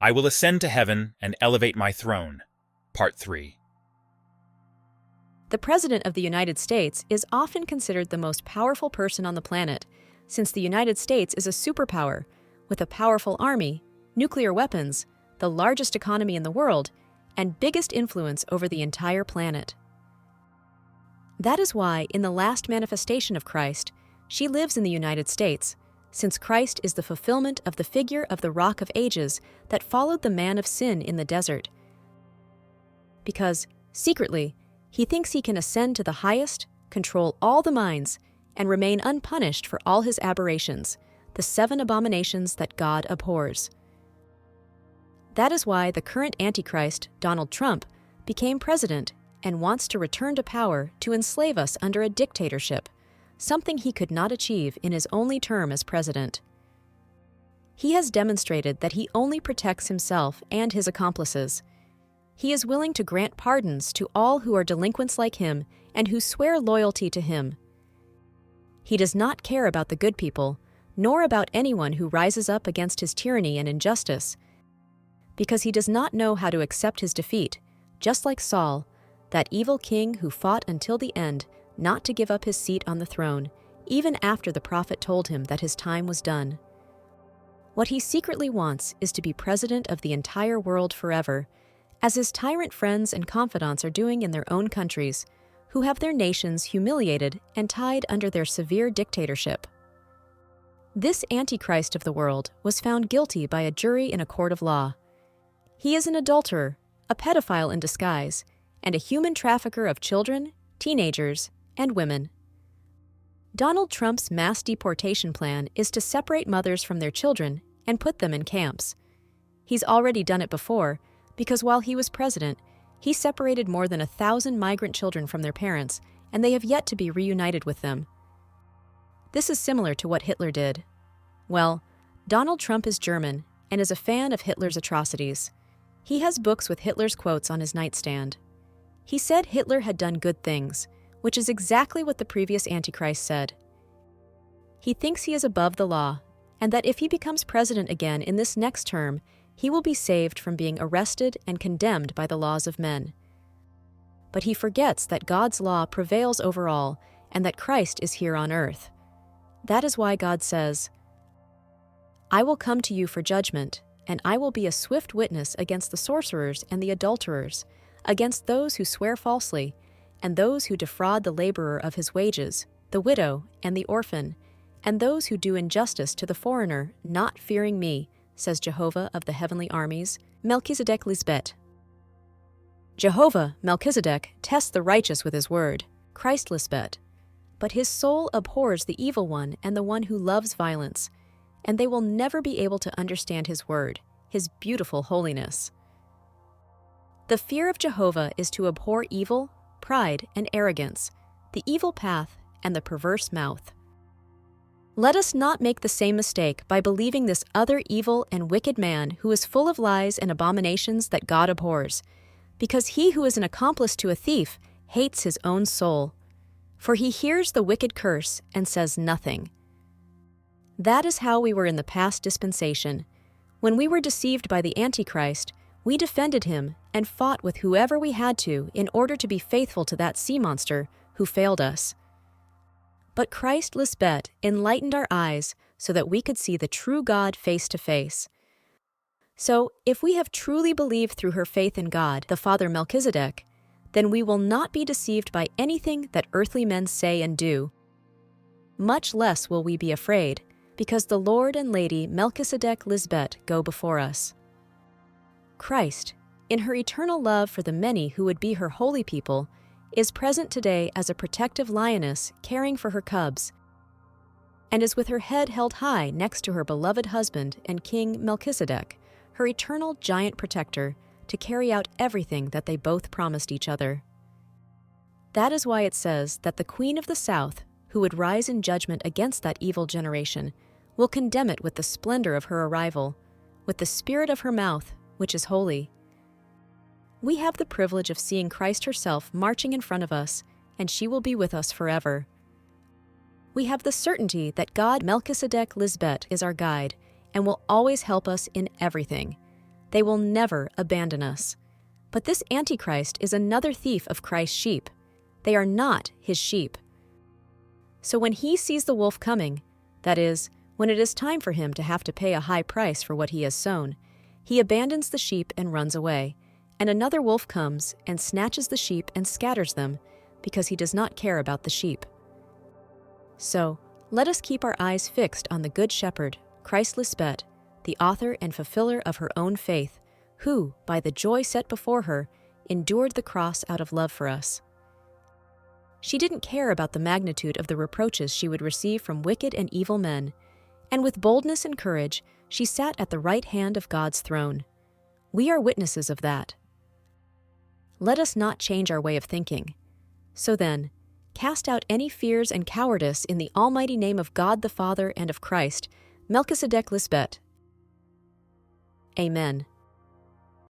I will ascend to heaven and elevate my throne. Part 3. The President of the United States is often considered the most powerful person on the planet, since the United States is a superpower, with a powerful army, nuclear weapons, the largest economy in the world, and biggest influence over the entire planet. That is why, in the last manifestation of Christ, she lives in the United States, since Christ is the fulfillment of the figure of the Rock of Ages that followed the man of sin in the desert. Because, secretly, he thinks he can ascend to the highest, control all the minds, and remain unpunished for all his aberrations, the 7 abominations that God abhors. That is why the current Antichrist, Donald Trump, became president and wants to return to power to enslave us under a dictatorship, something he could not achieve in his only term as president. He has demonstrated that he only protects himself and his accomplices. He is willing to grant pardons to all who are delinquents like him and who swear loyalty to him. He does not care about the good people, nor about anyone who rises up against his tyranny and injustice, because he does not know how to accept his defeat, just like Saul, that evil king who fought until the end not to give up his seat on the throne, even after the prophet told him that his time was done. What he secretly wants is to be president of the entire world forever, as his tyrant friends and confidants are doing in their own countries, who have their nations humiliated and tied under their severe dictatorship. This Antichrist of the world was found guilty by a jury in a court of law. He is an adulterer, a pedophile in disguise, and a human trafficker of children, teenagers, and women. Donald Trump's mass deportation plan is to separate mothers from their children and put them in camps. He's already done it before, because while he was president, he separated more than 1,000 migrant children from their parents, and they have yet to be reunited with them. This is similar to what Hitler did. Well, Donald Trump is German and is a fan of Hitler's atrocities. He has books with Hitler's quotes on his nightstand. He said Hitler had done good things, which is exactly what the previous Antichrist said. He thinks he is above the law, and that if he becomes president again in this next term, he will be saved from being arrested and condemned by the laws of men. But he forgets that God's law prevails over all and that Christ is here on earth. That is why God says, "I will come to you for judgment, and I will be a swift witness against the sorcerers and the adulterers, against those who swear falsely, and those who defraud the laborer of his wages, the widow and the orphan, and those who do injustice to the foreigner, not fearing me, says Jehovah of the heavenly armies, Melchizedek Lisbet." Jehovah, Melchizedek, tests the righteous with his word, Christ Lisbet, but his soul abhors the evil one and the one who loves violence, and they will never be able to understand his word, his beautiful holiness. The fear of Jehovah is to abhor evil, pride, and arrogance, the evil path, and the perverse mouth. Let us not make the same mistake by believing this other evil and wicked man who is full of lies and abominations that God abhors, because he who is an accomplice to a thief hates his own soul, for he hears the wicked curse and says nothing. That is how we were in the past dispensation. When we were deceived by the Antichrist, we defended him and fought with whoever we had to in order to be faithful to that sea monster who failed us. But Christ Lisbet enlightened our eyes so that we could see the true God face to face. So, if we have truly believed through her faith in God, the Father Melchizedek, then we will not be deceived by anything that earthly men say and do. Much less will we be afraid, because the Lord and Lady Melchizedek Lisbet go before us. Christ, in her eternal love for the many who would be her holy people, is present today as a protective lioness caring for her cubs, and is with her head held high next to her beloved husband and King Melchizedek, her eternal giant protector, to carry out everything that they both promised each other. That is why it says that the Queen of the South, who would rise in judgment against that evil generation, will condemn it with the splendor of her arrival, with the spirit of her mouth, which is holy. We have the privilege of seeing Christ herself marching in front of us, and she will be with us forever. We have the certainty that God Melchizedek Lisbet is our guide and will always help us in everything. They will never abandon us. But this Antichrist is another thief of Christ's sheep. They are not his sheep. So when he sees the wolf coming, that is, when it is time for him to have to pay a high price for what he has sown, he abandons the sheep and runs away, and another wolf comes and snatches the sheep and scatters them, because he does not care about the sheep. So, let us keep our eyes fixed on the Good Shepherd, Christ Lisbeth, the author and fulfiller of her own faith, who, by the joy set before her, endured the cross out of love for us. She didn't care about the magnitude of the reproaches she would receive from wicked and evil men, and with boldness and courage, she sat at the right hand of God's throne. We are witnesses of that. Let us not change our way of thinking. So then, cast out any fears and cowardice in the almighty name of God the Father and of Christ, Melchizedek Lisbeth. Amen.